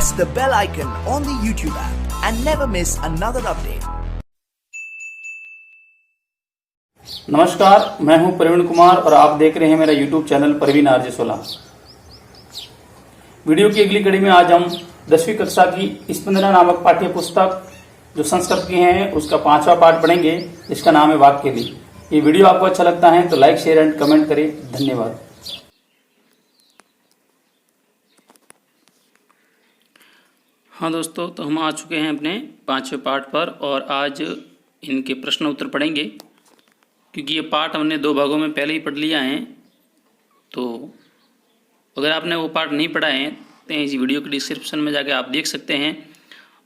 press the bell icon on the YouTube app and never miss another update. नमस्कार, मैं हूं प्रवीण कुमार और आप देख रहे हैं मेरा YouTube channel Praveen RJ 16। Video की अगली कड़ी में आज हम 10वीं कक्षा की स्पंदना नामक पाठ्य पुस्तक जो संस्कृत की है उसका 5वां पाठ पढ़ेंगे। इसका नाम है वाक्यली। ये वीडियो आपको अच्छा लगता है तो लाइक, शेयर एंड कमेंट करें। धन्यवाद। हाँ दोस्तों, तो हम आ चुके हैं अपने 5वें पाठ पर और आज इनके प्रश्न उत्तर पढ़ेंगे। क्योंकि ये पाठ हमने 2 भागों में पहले ही पढ़ लिया है, तो अगर आपने वो पाठ नहीं पढ़ा है तो इस वीडियो के डिस्क्रिप्शन में जाके आप देख सकते हैं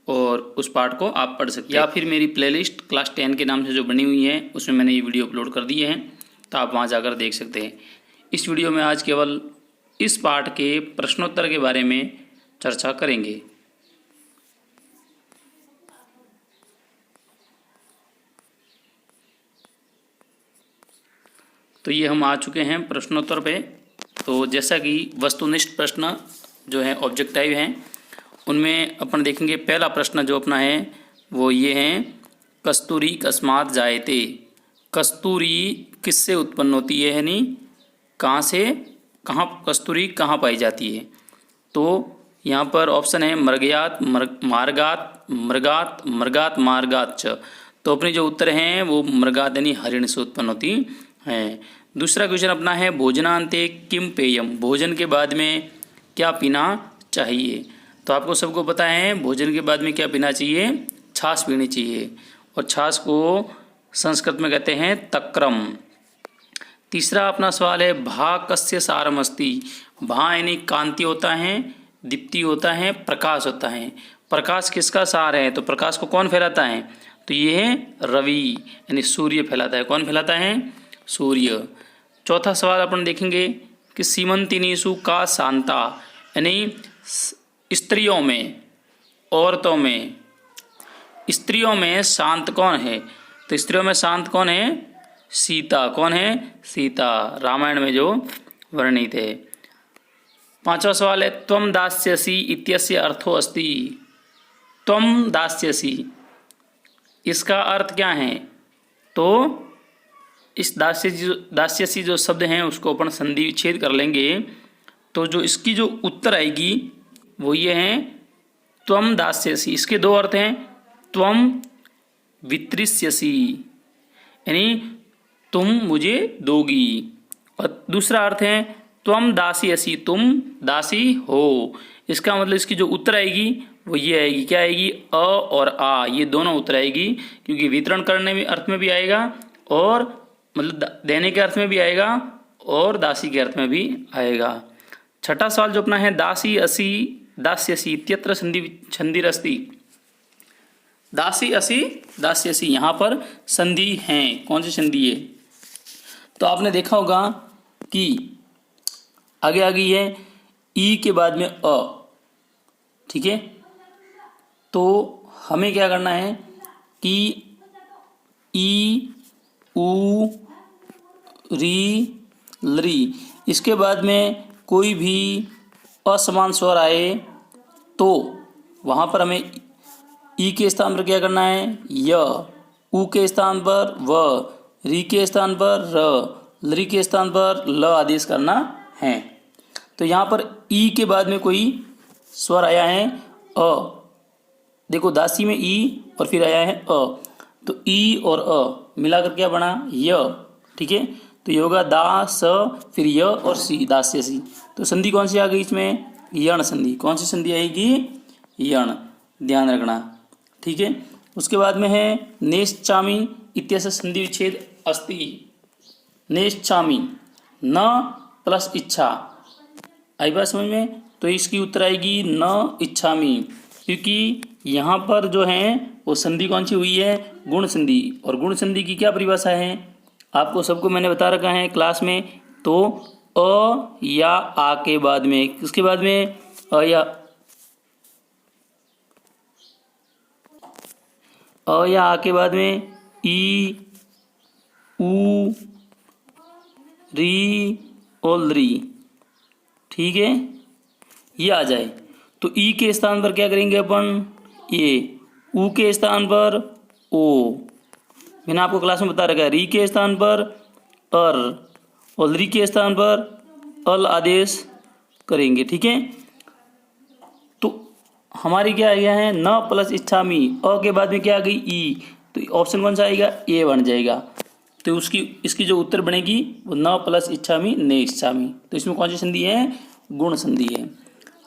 और उस पाठ को आप पढ़ सकते हैं। या फिर मेरी प्लेलिस्ट क्लास 10 के नाम से जो बनी हुई है उसमें मैंने ये वीडियो अपलोड कर दिए हैं, तो आप वहाँ जाकर देख सकते हैं। इस वीडियो में आज केवल इस पाठ के प्रश्नोत्तर के बारे में चर्चा करेंगे। तो ये हम आ चुके हैं प्रश्नोत्तर पे। तो जैसा कि वस्तुनिष्ठ प्रश्न जो है ऑब्जेक्टिव हैं, उनमें अपन देखेंगे। पहला प्रश्न जो अपना है वो ये है, कस्तूरी कस्मात जायते। कस्तूरी किससे उत्पन्न होती है, यानी कहाँ से, कहाँ कस्तूरी कहाँ पाई जाती है। तो यहाँ पर ऑप्शन है मृगयात, मार्गात, मृगात, मृगात, मार्गात च। तो अपने जो उत्तर हैं वो मृगात यानी हरिण से उत्पन्न होती है। दूसरा क्वेश्चन अपना है भोजनांते किम पेयम। भोजन के बाद में क्या पीना चाहिए। तो आपको सबको पता है भोजन के बाद में क्या पीना चाहिए, छाछ पीनी चाहिए। और छाछ को संस्कृत में कहते हैं तक्रम। तीसरा अपना सवाल है भा कस्य सारमस्ति। भा यानी कांति होता है, दीप्ति होता है, प्रकाश होता है। प्रकाश किसका सार है, तो प्रकाश को कौन फैलाता है, तो ये है रवि यानी सूर्य फैलाता है। कौन फैलाता है, सूर्य। चौथा सवाल अपन देखेंगे कि सीमंतिनीसु का शांता, यानी स्त्रियों में, औरतों में, स्त्रियों में शांत कौन है। तो स्त्रियों में शांत कौन है, सीता। कौन है, सीता, रामायण में जो वर्णित है। पांचवा सवाल है त्वम दास्यसि इत्यस्य अर्थो अस्ति। त्वम दास्यसि, इसका अर्थ क्या है। तो इस दास्यसी जो शब्द हैं उसको अपन संधि विच्छेद कर लेंगे। तो जो इसकी जो उत्तर आएगी वो ये है त्वम दास्यसी। इसके 2 अर्थ हैं, त्वम वितरिष्यसि यानी तुम मुझे दोगी, और दूसरा अर्थ है त्वम दास्यसि, तुम दासी हो। इसका मतलब इसकी जो उत्तर आएगी वो ये आएगी, क्या आएगी, अ और आ, ये दोनों उत्तर आएगी। क्योंकि वितरण करने में अर्थ में भी आएगा और मतलब देने के अर्थ में भी आएगा और दासी के अर्थ में भी आएगा। छठा सवाल जो अपना है दासी असी दास्यसी इत्यत्र संधिरस्ति। दासी असी दास्यसी, यहाँ पर संधि है। कौन सी संधि है, तो आपने देखा होगा कि आगे आ गई है ई के बाद में अ, ठीक है। तो हमें क्या करना है कि ई, ऊ, री, लरी, इसके बाद में कोई भी असमान स्वर आए तो वहाँ पर हमें ई के स्थान पर क्या करना है, य, ऊ के स्थान पर व, री के स्थान पर र, लरी के स्थान पर ल आदेश करना है। तो यहाँ पर ई के बाद में कोई स्वर आया है अ, देखो दासी में ई और फिर आया है अ, तो ई और अ मिलाकर क्या बना, य, ठीक है। तो ये होगा दा स फिर य और सी, दास्यसी। तो संधि कौन सी आ गई इसमें, यण संधि। कौन सी संधि आएगी, यण, ध्यान रखना, ठीक है। उसके बाद में है नेश्चामी इत्यस्य संधि विच्छेद अस्ति। नेश्चामी, न प्लस इच्छा, आई बात समझ में। तो इसकी उत्तर आएगी न इच्छामी, क्योंकि यहाँ पर जो है वो संधि कौन सी हुई है, गुण संधि। और गुण संधि की क्या परिभाषा है आपको सबको मैंने बता रखा है क्लास में। तो अ या आ के बाद में, किसके बाद में, अ या आ के बाद में ई, ऊ, री और री, ठीक है, ये आ जाए तो ई के स्थान पर क्या करेंगे अपन, ए, ऊ के स्थान पर ओ, मैंने आपको क्लास में बता रखा है, री के स्थान पर अर और री के स्थान पर अल आदेश करेंगे। ठीक है, तो हमारी क्या आ गया है, न प्लस इच्छामी, अ के बाद में क्या आ गई, ई, तो ऑप्शन कौन सा आएगा, ए बन जाएगा। तो इसकी जो उत्तर बनेगी वो न प्लस इच्छामी ने इच्छामी। तो इसमें कौन सी संधि है, गुण संधि है।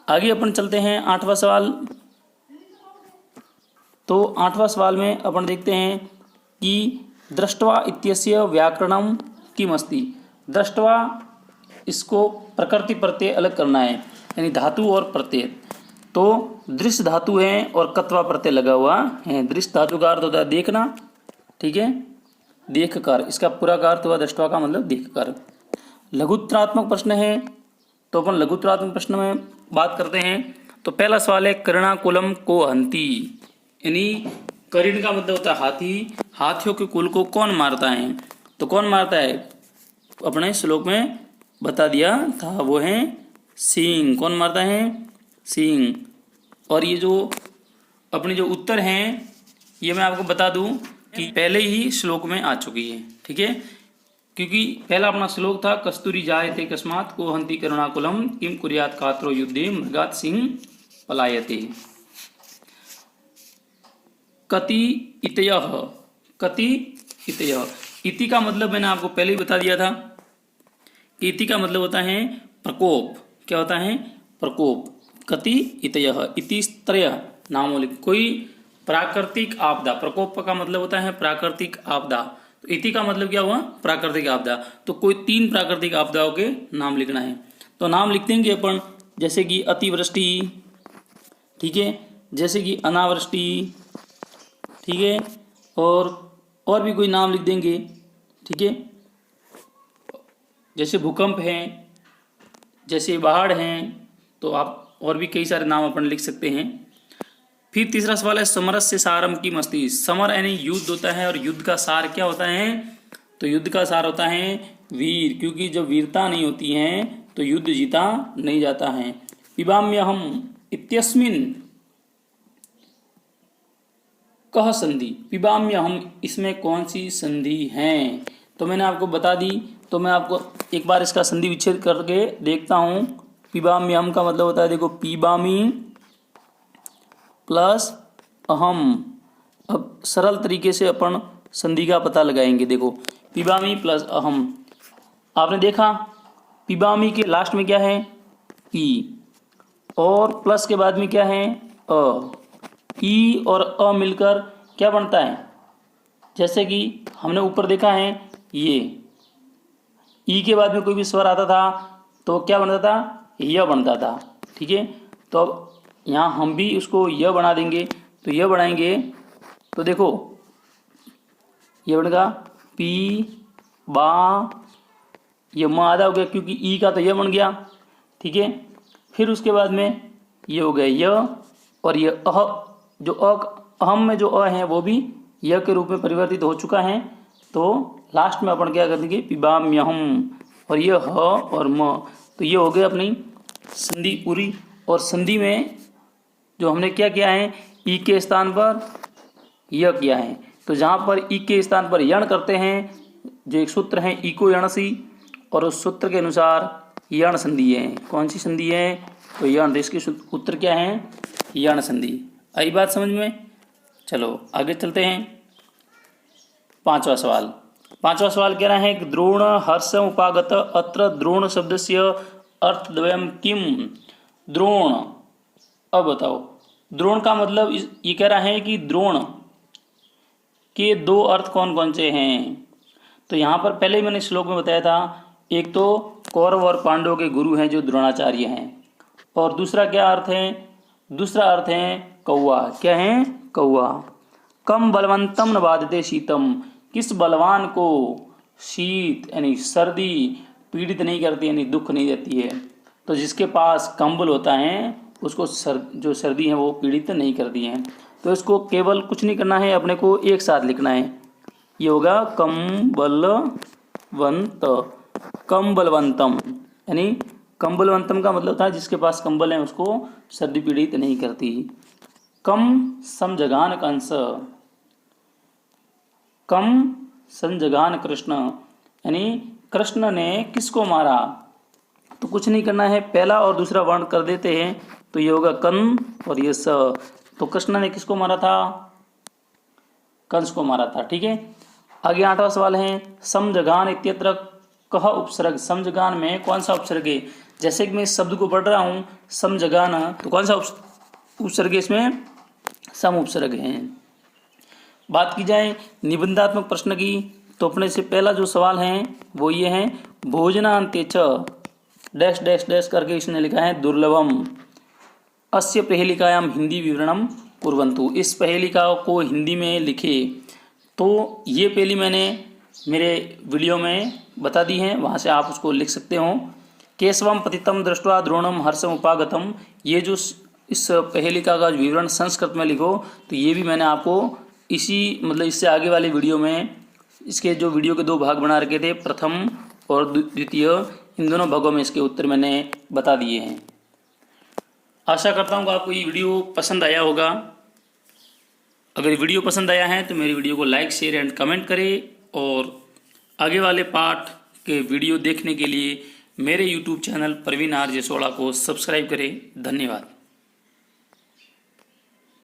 आगे अपन चलते हैं 8वां सवाल। तो 8वां सवाल में अपन देखते हैं कि दृष्ट्वा इत्यस्य व्याकरणम किम अस्ति। दृष्ट्वा, इसको प्रकृति प्रत्यय अलग करना है, यानी धातु और प्रत्यय। तो दृश्य धातु है और कत्वा प्रत्यय लगा हुआ है। दृश्य धातु का अर्थ होता है देखना, ठीक है, देख कर, इसका पूरा का अर्थ हुआ दृष्ट्वा का मतलब देख कर। लघुत्तरात्मक प्रश्न है, तो अपन लघुत्तरात्मक प्रश्न में बात करते हैं। तो पहला सवाल है कर्णाकुलम को हंती, यानी कर्ण का मतलब होता है हाथी, हाथियों के कुल को कौन मारता है। तो कौन मारता है, अपने श्लोक में बता दिया था, वो है सिंह। कौन मारता है, सिंह। और ये जो अपने जो उत्तर हैं, ये मैं आपको बता दूं कि पहले ही श्लोक में आ चुकी है। ठीक है, क्योंकि पहला अपना श्लोक था कस्तूरी जायते कस्मात् को हंति करुणाकुलम किम कुर्यात् कात्रो युद्धे मृगात् सिंह पलायते। कति इतयः, कति इतयः, इति का मतलब मैंने आपको पहले ही बता दिया था। इति का मतलब होता है प्रकोप। क्या होता है, प्रकोप। कति इतयः, इतिस्त्रयः नामों, कोई प्राकृतिक आपदा। प्रकोप का मतलब होता है प्राकृतिक आपदा। तो इति का मतलब क्या हुआ, प्राकृतिक आपदा। तो कोई 3 प्राकृतिक आपदाओं के नाम लिखना है। तो नाम लिख देंगे अपन, जैसे कि अतिवृष्टि, ठीक है, जैसे कि अनावृष्टि, ठीक है, और भी कोई नाम लिख देंगे। ठीक है, जैसे भूकंप है, जैसे बाढ़ हैं, तो आप और भी कई सारे नाम अपन लिख सकते हैं। फिर तीसरा सवाल है समरस्य सारम की मस्ती। समर यानी युद्ध होता है, और युद्ध का सार क्या होता है, तो युद्ध का सार होता है वीर, क्योंकि जब वीरता नहीं होती है तो युद्ध जीता नहीं जाता है। पिबाम्यहम इत्यस्मिन कह संधि, पिबाम्यहम, इसमें कौन सी संधि है। तो मैंने आपको बता दी, तो मैं आपको एक बार इसका संधि विच्छेद करके देखता हूँ। पिबाम्यहम का मतलब होता है, देखो, पिबामी प्लस अहम। अब सरल तरीके से अपन संधि का पता लगाएंगे। देखो, पिबामी प्लस अहम, आपने देखा पिबामी के लास्ट में क्या है, ई, और प्लस के बाद में क्या है, अ। ई और अ मिलकर क्या बनता है, जैसे कि हमने ऊपर देखा है, ये ई के बाद में कोई भी स्वर आता था तो क्या बनता था, यह बनता था। ठीक है, तो अब यहाँ हम भी उसको यह बना देंगे। तो यह बनाएंगे तो देखो, यह बनेगा पी बा, ये म आधा हो गया क्योंकि ई का तो यह बन गया। ठीक है, फिर उसके बाद में ये हो गया यह, और ये अह, जो अहम में जो अ है वो भी यह के रूप में परिवर्तित हो चुका है। तो लास्ट में अपन क्या कर देंगे, पिबाम्यहम, और ये ह और म। तो ये हो गया अपनी संधि पूरी। और संधि में जो हमने क्या किया है, ई के स्थान पर यह किया है। तो जहाँ पर ई के स्थान पर यण करते हैं, जो एक सूत्र है इको यणसी, और उस सूत्र के अनुसार यण संधि है। कौन सी संधि है, तो यण। इसके उत्तर क्या है, यण संधि। आई बात समझ में। चलो आगे चलते हैं। 5वां सवाल। 5वां सवाल कह रहा है कि द्रोण हर्ष उपागत अत्र द्रोण शब्दस्य अर्थद्वयम् किम। द्रोण, अब बताओ, द्रोण का मतलब ये कह रहा है कि द्रोण के 2 अर्थ कौन कौन से हैं। तो यहाँ पर पहले ही मैंने श्लोक में बताया था, एक तो कौरव और पांडवों के गुरु हैं जो द्रोणाचार्य हैं, और दूसरा क्या अर्थ है, दूसरा अर्थ है कौआ। क्या है, कौआ। कम बलवंतम न बाधते शीतम, किस बलवान को शीत यानी सर्दी पीड़ित नहीं करती, यानी दुख नहीं देती है। तो जिसके पास कंबल होता है उसको जो सर्दी है वो पीड़ित नहीं करती है। तो इसको केवल कुछ नहीं करना है, अपने को एक साथ लिखना है। ये होगा कम बलवंत, कम बलवंतम, यानी कंबलवंतम का मतलब था जिसके पास कंबल है उसको सर्दी पीड़ित नहीं करती। कम समजगान कंस, कम संजगान कृष्ण, यानी कृष्ण ने किसको मारा। तो कुछ नहीं करना है, पहला और दूसरा वर्ण कर देते हैं तो ये होगा कन और ये स। तो कृष्ण ने किसको मारा था, कंस को मारा था। ठीक है, आगे 8वां सवाल है समजगान इत्यत्र कह उपसर्ग। समजगान में कौन सा उपसर्ग है। जैसे कि मैं इस शब्द को पढ़ रहा हूं समजगान, तो कौन सा उपसर्ग है इसमें, सम उपसर्ग है। बात की जाए निबंधात्मक प्रश्न की तो अपने से पहला जो सवाल है वो ये है भोजनान्ते च डैश डैश डैश करके इसने लिखा है दुर्लभम अस्य पहेलिकायाम हिंदी विवरणम कुर्वन्तु। इस पहेलिका को हिंदी में लिखे। तो ये पहली मैंने मेरे वीडियो में बता दी है, वहाँ से आप उसको लिख सकते हो। केशवम पतितम दृष्ट्वा द्रोणम हर्षम उपागतम, ये जो इस पहेलिका का विवरण संस्कृत में लिखो, तो ये भी मैंने आपको इसी मतलब इससे आगे वाले वीडियो में, इसके जो वीडियो के 2 भाग बना रखे थे, प्रथम और द्वितीय, इन दोनों भागों में इसके उत्तर मैंने बता दिए हैं। आशा करता हूँ कि आपको ये वीडियो पसंद आया होगा। अगर वीडियो पसंद आया है तो मेरी वीडियो को लाइक शेयर एंड कमेंट करें, और आगे वाले पार्ट के वीडियो देखने के लिए मेरे YouTube चैनल प्रवीण आर जसोड़ा को सब्सक्राइब करें। धन्यवाद।